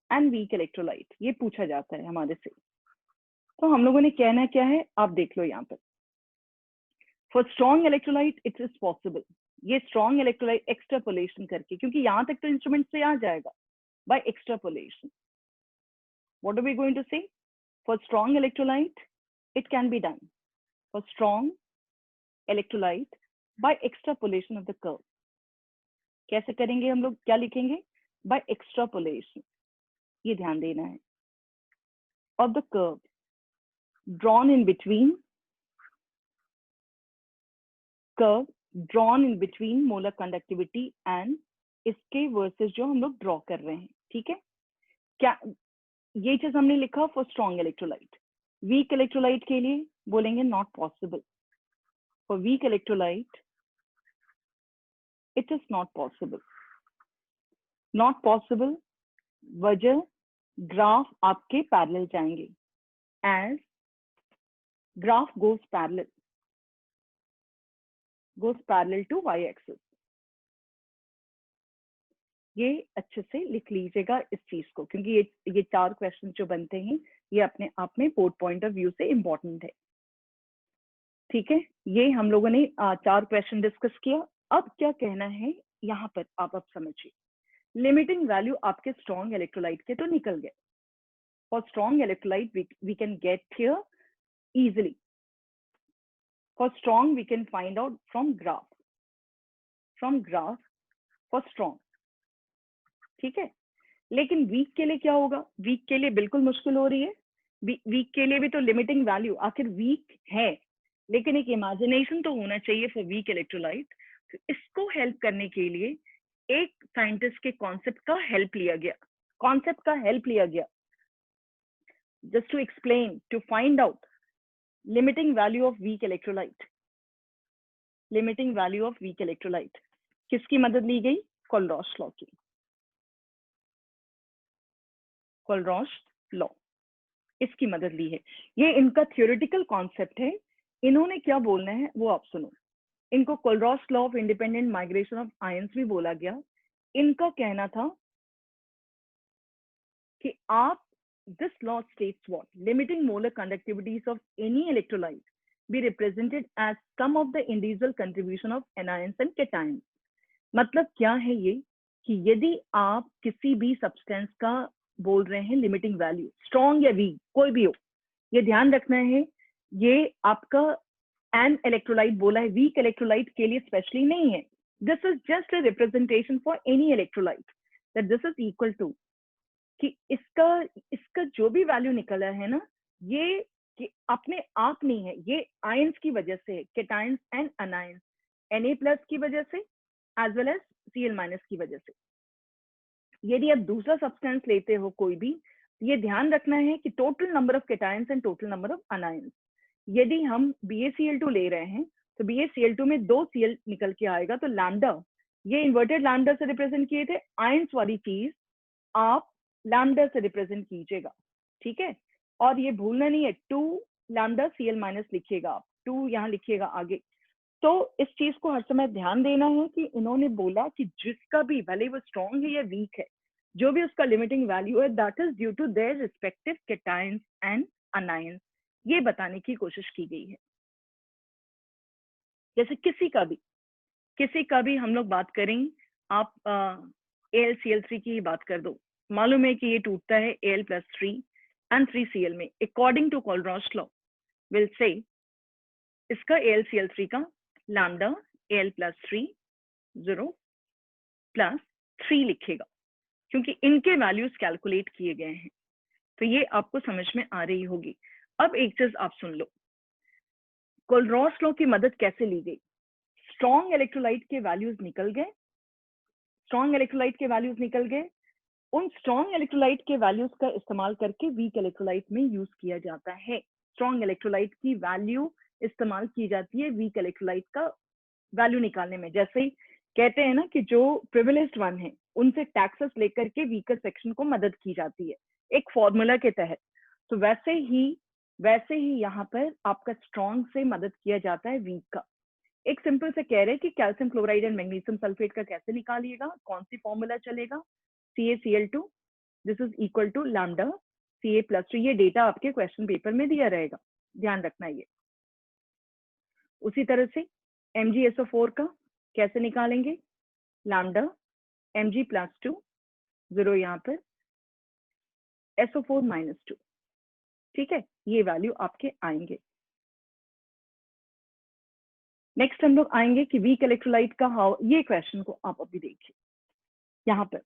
and weak electrolyte, ये पूछा जाता है हमारे से। तो हम लोगों ने कहना क्या है, आप देख लो यहाँ पर। For strong electrolyte it is possible, ये strong electrolyte extrapolation करके, क्योंकि यहाँ तक तो इंस्ट्रूमेंट से आ जाएगा, by extrapolation. What are we going to say? For strong electrolyte it can be done. For strong electrolyte by extrapolation of the curve. कैसे करेंगे हम लोग, क्या लिखेंगे? By extrapolation, ये ध्यान देना है, of the curve drawn in between molar conductivity and इसके versus जो हम लोग ड्रॉ कर रहे हैं। ठीक है, क्या ये चीज हमने लिखा for strong electrolyte। weak electrolyte के लिए बोलेंगे not possible। for weak electrolyte it is not possible, not possible, वजह ग्राफ आपके पैरेलल जाएंगे, as graph goes parallel to y-axis। ये अच्छे से लिख लीजिएगा इस चीज को, क्योंकि ये 4 क्वेश्चन जो बनते हैं ये अपने आप में बोर्ड पॉइंट ऑफ व्यू से इंपॉर्टेंट है। ठीक है, ये हम लोगों ने 4 क्वेश्चन डिस्कस किया। अब क्या कहना है यहाँ पर, आप अब समझिए। लिमिटिंग वैल्यू आपके स्ट्रॉन्ग इलेक्ट्रोलाइट के तो निकल गए। For strong electrolyte we can get here easily. For strong we can find out from graph for strong. ठीक है, लेकिन वीक के लिए क्या होगा? वीक के लिए बिल्कुल मुश्किल हो रही है। वीक के लिए भी तो लिमिटिंग वैल्यू, आखिर वीक है लेकिन एक इमेजिनेशन तो होना चाहिए फॉर वीक इलेक्ट्रोलाइट। तो इसको हेल्प करने के लिए एक साइंटिस्ट के कॉन्सेप्ट का हेल्प लिया गया, just to explain, to find out limiting value of weak electrolyte. किसकी मदद ली गई? कोलरॉश लॉ की। कोलरॉश लॉ, इसकी मदद ली है। ये इनका थ्योरेटिकल कॉन्सेप्ट है। इन्होंने क्या बोलना है वो आप सुनो। इनको Kohlrausch law of independent migration of ions भी बोला गया। इनका कहना था कि आप, this law states what? Limiting molar conductivities of any electrolyte be represented as sum of the individual contribution of anions and cations। मतलब क्या है ये कि यदि आप किसी भी सब्सटेंस का बोल रहे हैं लिमिटिंग वैल्यू, स्ट्रॉन्ग या वीक कोई भी हो, ये ध्यान रखना है, ये आपका एन इलेक्ट्रोलाइट बोला है, वीक इलेक्ट्रोलाइट के लिए स्पेशली नहीं है। This is just a representation for any electrolyte that this is equal to, कि इसका जो भी वैल्यू निकला है ना, ये कि अपने आप नहीं है, ये आयंस की वजह से है, केटायंस एंड अनायंस, Na+ की वजह से एज वेल एज Cl- की वजह से। यदि आप दूसरा सब्सटेंस लेते हो कोई भी, ये ध्यान रखना है कि total number of cations and total number of anions. यदि हम BaCl2 ले रहे हैं तो BaCl2 में 2 Cl निकल के आएगा, तो लैम्डा, ये इन्वर्टेड लैम्डा से रिप्रेजेंट किए थे, आयंस वाली चीज आप लैम्डा से रिप्रेजेंट कीजिएगा। ठीक है, और ये भूलना नहीं है 2 लैम्डा Cl- लिखिएगा आप, 2 यहाँ लिखिएगा आगे। तो इस चीज को हर समय ध्यान देना है कि इन्होंने बोला कि जिसका भी, भले वो स्ट्रॉन्ग है या वीक है, जो भी उसका लिमिटिंग वैल्यू है that is due to their respective cations and anions, ये बताने की कोशिश की गई है। जैसे किसी का भी हम लोग बात करें, आप AlCl3 की बात कर दो, मालूम है कि ये टूटता है Al+3 and 3Cl में, according to Kohlrausch law will say इसका AlCl3 का लैम्डा Al+3 0 + 3 लिखेगा, क्योंकि इनके वैल्यूज कैलकुलेट किए गए हैं। तो ये आपको समझ में आ रही होगी। अब एक चीज आप सुन लो, कोलरॉश लॉ की मदद कैसे ली गई। स्ट्रॉन्ग इलेक्ट्रोलाइट के वैल्यूज निकल गए, उन स्ट्रॉन्ग इलेक्ट्रोलाइट के वैल्यूज का इस्तेमाल करके वीक इलेक्ट्रोलाइट में यूज किया जाता है। स्ट्रॉन्ग इलेक्ट्रोलाइट की वैल्यू इस्तेमाल की जाती है वीक इलेक्ट्रोलाइट का वैल्यू निकालने में। जैसे ही कहते हैं ना कि जो प्रिविलेज्ड वन है उनसे टैक्सेस लेकर के वीकर सेक्शन को मदद की जाती है एक फॉर्मूला के तहत। तो वैसे ही यहाँ पर आपका स्ट्रॉन्ग से मदद किया जाता है वीक का। एक सिंपल से कह रहे हैं कि calcium chloride and magnesium sulphate का कैसे निकालिएगा, कौन सी फॉर्मूला चलेगा, CaCl2 this is equal to lambda Ca+2। ये डेटा आपके क्वेश्चन पेपर में दिया रहेगा, ध्यान रखना ये। उसी तरह से MgSO4 का कैसे निकालेंगे, लैम्डा Mg+2 0 यहाँ पर SO4-2, ठीक है, ये वैल्यू आपके आएंगे। नेक्स्ट हम लोग आएंगे कि वीक इलेक्ट्रोलाइट का हाउ, ये क्वेश्चन को आप अभी देखिए यहाँ पर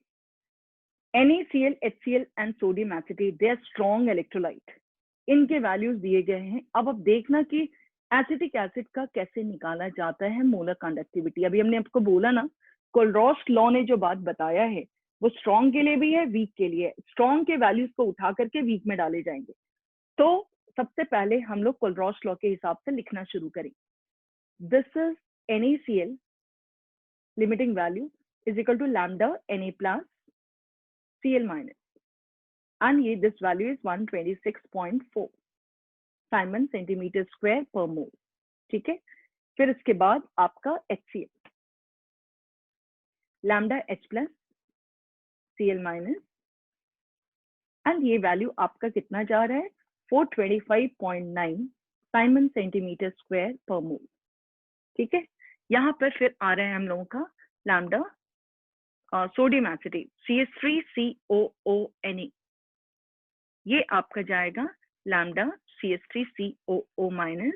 NaCl, HCl एंड sodium acetate they are strong electrolyte, इनके वैल्यूज दिए गए हैं। अब देखना कि एसिटिक एसिड का कैसे निकाला जाता है मोलर कंडक्टिविटी। अभी हमने आपको बोला ना, कोलरॉश लॉ ने जो बात बताया है वो स्ट्रॉन्ग के लिए भी है वीक के लिए। स्ट्रॉन्ग के वैल्यूज को उठा करके वीक में डाले जाएंगे। तो सबसे पहले हम लोग कोलरॉश लॉ के हिसाब से लिखना शुरू करें। This is NaCl limiting value is equal to lambda Na+Cl- and ये this value is 126.4 siemens centimetre square per mole, ठीक है। फिर इसके बाद आपका HCl लैम्डा H+Cl- एंड ये वैल्यू आपका कितना जा रहा है 425.9 Simon centimetre square per mole, ठीक है। यहाँ पर फिर आ रहा है हम लोगों का लैम्डा सोडियम एसिटेट CH3COONe, ये आपका जाएगा lambda CH3COO-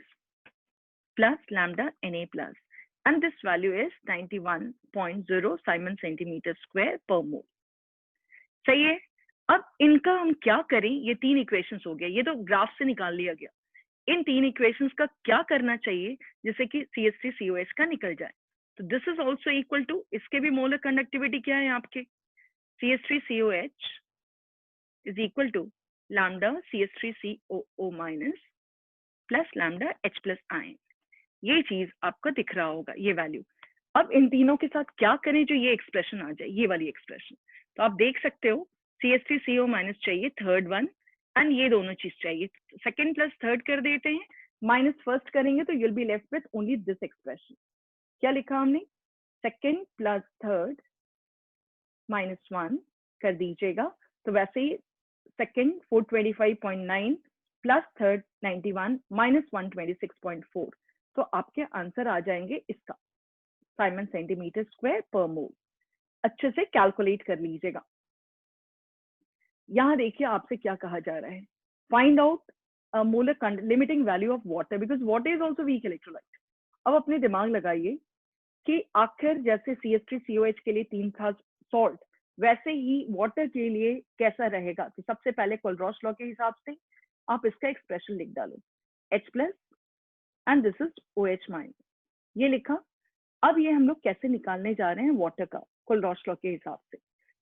plus lambda Na plus, and this value is 91.0 Simon centimeter square per mole। सही है। अब इनका हम क्या करें, ये तीन इक्वेशंस हो गया, ये तो ग्राफ से निकाल लिया गया। इन तीन इक्वेशंस का क्या करना चाहिए जिससे कि CH3COH का निकल जाए। तो this is also equal to, इसके भी मोलर कंडक्टिविटी क्या है आपके, CH3COH is equal to lambda CH3COO- plus lambda H+ion। ये चीज आपको दिख रहा होगा, ये वैल्यू। अब इन तीनों के साथ क्या करें जो ये एक्सप्रेशन आ जाए, ये वाली एक्सप्रेशन। तो आप देख सकते हो CH3CO- चाहिए थर्ड वन, एंड ये दोनों चीज चाहिए, सेकंड प्लस थर्ड कर देते हैं, माइनस फर्स्ट करेंगे तो you'll be left with only this expression. क्या लिखा हमने, सेकंड प्लस थर्ड -1 कर दीजिएगा, तो वैसे ही सेकंड 425.9 प्लस थर्ड 91 -126.4, तो आपके आंसर आ जाएंगे इसका साइमन सेंटीमीटर स्क्वायर पर मोल। अच्छे से कैलकुलेट कर लीजिएगा। यहाँ देखिए आपसे क्या कहा जा रहा है, find out molar limiting value of water because water is also weak electrolyte. अब अपने दिमाग लगाइए कि आखिर जैसे CH3COH के लिए 3 था सॉल्ट, वैसे ही वाटर के लिए कैसा रहेगा। तो सबसे पहले कोलरॉश लॉ के हिसाब से आप इसका एक्सप्रेशन लिख डालो, H+ and this is OH-, ये लिखा। अब ये हम लोग कैसे निकालने जा रहे हैं वाटर का कोलरॉश लॉ के हिसाब से।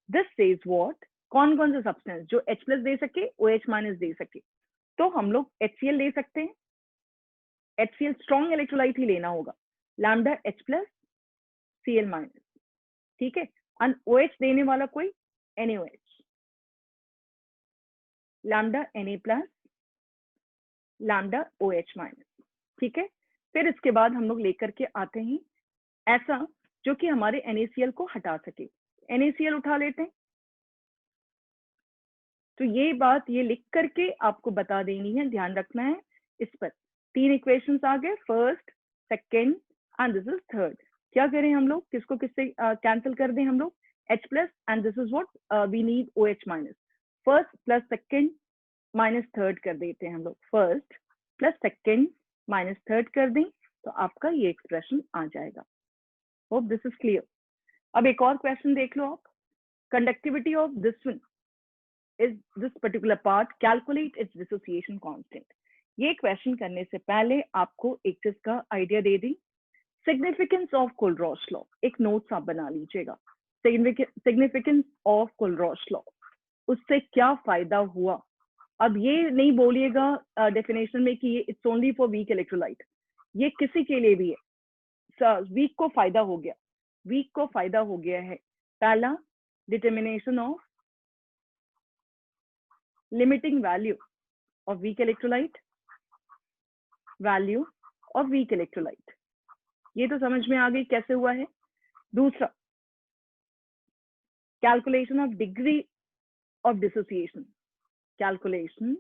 दिस सेज व्हाट, कौन कौन से सब्सटेंस जो H+ दे सके OH- दे सके, तो हम लोग HCl ले सकते हैं। HCl स्ट्रॉन्ग इलेक्ट्रोलाइट ही लेना होगा, लैम्डा H+Cl-, ठीक है। और OH देने वाला कोई NaOH, lambda Na+, lambda OH-, ठीक है। फिर इसके बाद हम लोग लेकर के आते हैं ऐसा जो कि हमारे NaCl को हटा सके। NaCl उठा लेते हैं, तो ये बात ये लिख करके आपको बता देनी है, ध्यान रखना है इस पर। 3 इक्वेशंस आ गए, first, second and this is third. क्या करें हम लोग, किसको किससे कैंसिल कर दें हम लोग, H plus and this is what we need OH minus. First plus second minus third कर देते हैं हम लोग, first plus second minus third कर दें तो आपका ये एक्सप्रेशन आ जाएगा। Hope this is clear. अब एक और क्वेश्चन देख लो आप, conductivity of this one is this particular part, calculate its dissociation constant। ये क्वेश्चन करने से पहले आपको एक चीज का idea they the, significance of Kohlrausch law, एक नोट्स आप बना लीजिएगा। सिग्निफिकेंस ऑफ कोलरॉश लॉ, उससे क्या फायदा हुआ। अब ये नहीं बोलिएगा डेफिनेशन में कि ये it's only for weak electrolyte, ये किसी के लिए भी है। वीक को फायदा हो गया, वीक को फायदा हो गया है। पहला, determination of limiting value of weak electrolyte, value of weak electrolyte, ये तो समझ में आ गई कैसे हुआ है। दूसरा, calculation of degree of dissociation, calculation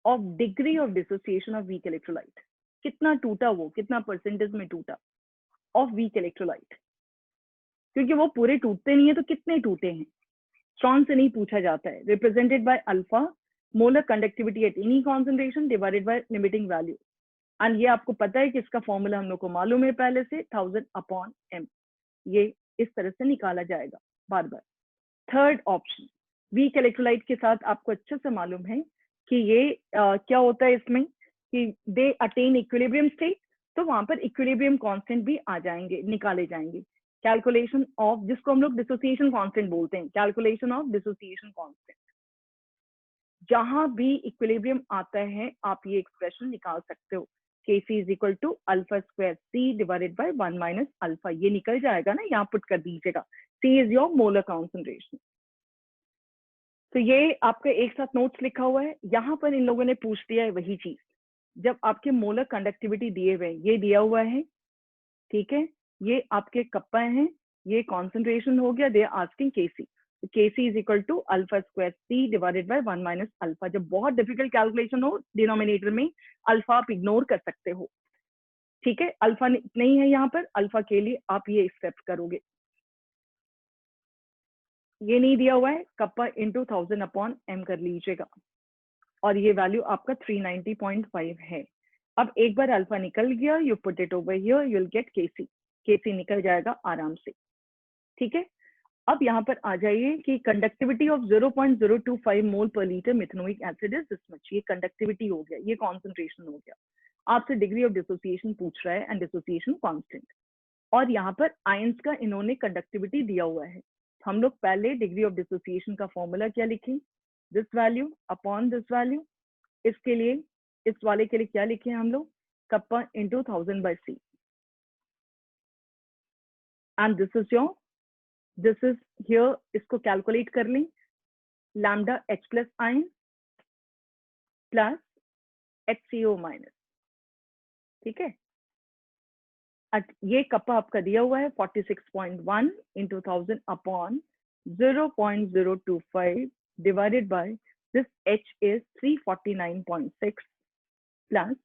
of degree of dissociation of weak electrolyte, कितना टूटा वो, कितना परसेंटेज में टूटा of weak electrolyte, क्योंकि वो पूरे टूटते नहीं है तो कितने टूटे हैं स्ट्रॉन्ग से नहीं पूछा जाता है। Represented by alpha molar conductivity at any concentration divided by limiting value. And ये आपको पता है कि इसका फॉर्मूला हम लोग को मालूम है पहले से, 1000/m, ये इस तरह से निकाला जाएगा बार बार। थर्ड ऑप्शन, वीक इलेक्ट्रोलाइट के साथ आपको अच्छे से मालूम है कि ये क्या होता है इसमें कि दे अटेन इक्विलिब्रियम स्टेट, तो वहां पर इक्विलिब्रियम कांस्टेंट भी आ जाएंगे, निकाले जाएंगे। कैलकुलेशन ऑफ, जिसको हम लोग डिसोसिएशन कांस्टेंट बोलते हैं, कैलकुलेशन ऑफ डिसोसिएशन कांस्टेंट, जहां भी इक्विलिब्रियम आता है आप ये एक्सप्रेशन निकाल सकते हो, Kc is equal to alpha square C divided by 1 minus alpha, ये निकल जाएगा ना, यहाँ पुट कर दीजिएगा। C is your molar concentration। तो ये आपका एक साथ नोट्स लिखा हुआ है। यहाँ पर इन लोगों ने पूछ दिया है वही चीज, जब आपके मोलर कंडक्टिविटी दिए हुए, ये दिया हुआ है, ठीक है, ये आपके कप्पा हैं, ये कॉन्सेंट्रेशन हो गया, they are asking Kc, Kc is equal to alpha square C divided by 1 minus alpha। जब बहुत डिफिकल्ट कैलकुलेशन हो डिनोमिनेटर में, अल्फा आप इग्नोर कर सकते हो, ठीक है, अल्फा नहीं है यहाँ पर, अल्फा के लिए आप ये एक्सेप्ट करोगे। ये नहीं दिया हुआ है, कप्पा इंटू 1000/m कर लीजिएगा, और ये वैल्यू आपका 390.5 है। अब एक बार अल्फा निकल गया, you put it over here, you will get Kc, Kc निकल जाएगा आराम से, ठीक है। अब यहाँ पर आ जाइए कि कंडक्टिविटी ऑफ 0.025 मोल पर litre methanoic acid is this much, ये कंडक्टिविटी हो गया, ये कॉन्सेंट्रेशन हो गया। आपसे डिग्री ऑफ डिसोसिएशन पूछ रहा है एंड डिसोसिएशन कांस्टेंट, और यहाँ पर आयंस का इन्होंने कंडक्टिविटी दिया हुआ है। हम लोग पहले डिग्री ऑफ डिसोसिएशन का फॉर्मूला क्या लिखें, this value upon this value. इसके लिए, इस वाले के लिए क्या लिखे हम लोग, kappa into 1000/c, and this is your, this is here, इसको कैलकुलेट कर लें, lambda H plus ion plus HCO minus, ठीक है। ये कप्पा आपका दिया हुआ है 46.1 into 1000 upon 0.025 divided by this H is 349.6 plus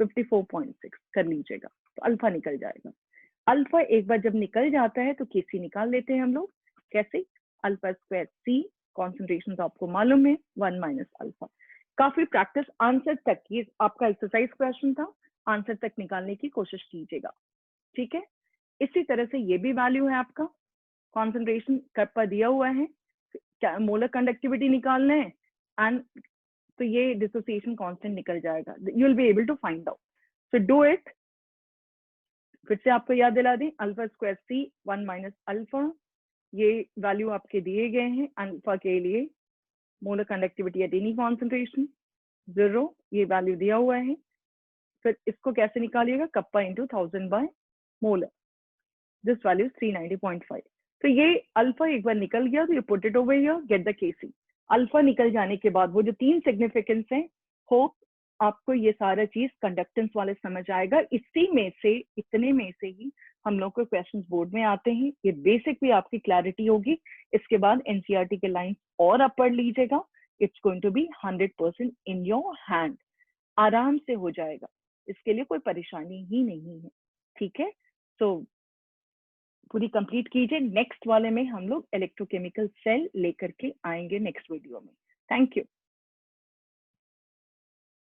54.6 कर लीजिएगा, तो अल्फा निकल जाएगा। अल्फा एक बार जब निकल जाता है तो Kc निकाल लेते हैं हम लोग, कैसे, अल्फा स्क्वायर C, कॉन्सेंट्रेशन तो आपको मालूम है 1 माइनस अल्फा। काफी प्रैक्टिस, आंसर तक, ये आपका एक्सरसाइज क्वेश्चन था, आंसर तक निकालने की कोशिश कीजिएगा, ठीक है। इसी तरह से ये भी वैल्यू है आपका, कॉन्सेंट्रेशन कप्पा दिया हुआ है, मोलर कंडक्टिविटी निकालना है, एंड तो ये डिसोसिएशन कांस्टेंट निकल जाएगा, you will be able to find out. So do it, फिर से आपको याद दिला दें, alpha square C 1 minus alpha, ये वैल्यू आपके दिए गए हैं। अल्फा के लिए molar conductivity at any concentration 0, ये वैल्यू दिया हुआ है। फिर इसको कैसे निकालिएगा, कप्पा इंटू 1000/मोलर, दिस वैल्यू 390.5। तो ये अल्फा एक बार निकल गया तो ये put it over here, get the Kc। Alpha निकल जाने के बाद वो जो 3 सिग्निफिकेंस हैं, होप आपको ये सारा चीज कंडक्टेंस वाले समझ आएगा। इसी में से, इतने में से ही हम लोग को क्वेश्चंस बोर्ड में आते हैं, ये बेसिक भी आपकी क्लैरिटी होगी। इसके बाद एनसीईआरटी के लाइंस और आप पढ़ लीजिएगा, it's going to be 100% in your hand, आराम से हो जाएगा, इसके लिए कोई परेशानी ही नहीं है, ठीक है। सो पूरी कंप्लीट कीजिए, नेक्स्ट वाले में हम लोग इलेक्ट्रोकेमिकल सेल लेकर के आएंगे नेक्स्ट वीडियो में। Thank you.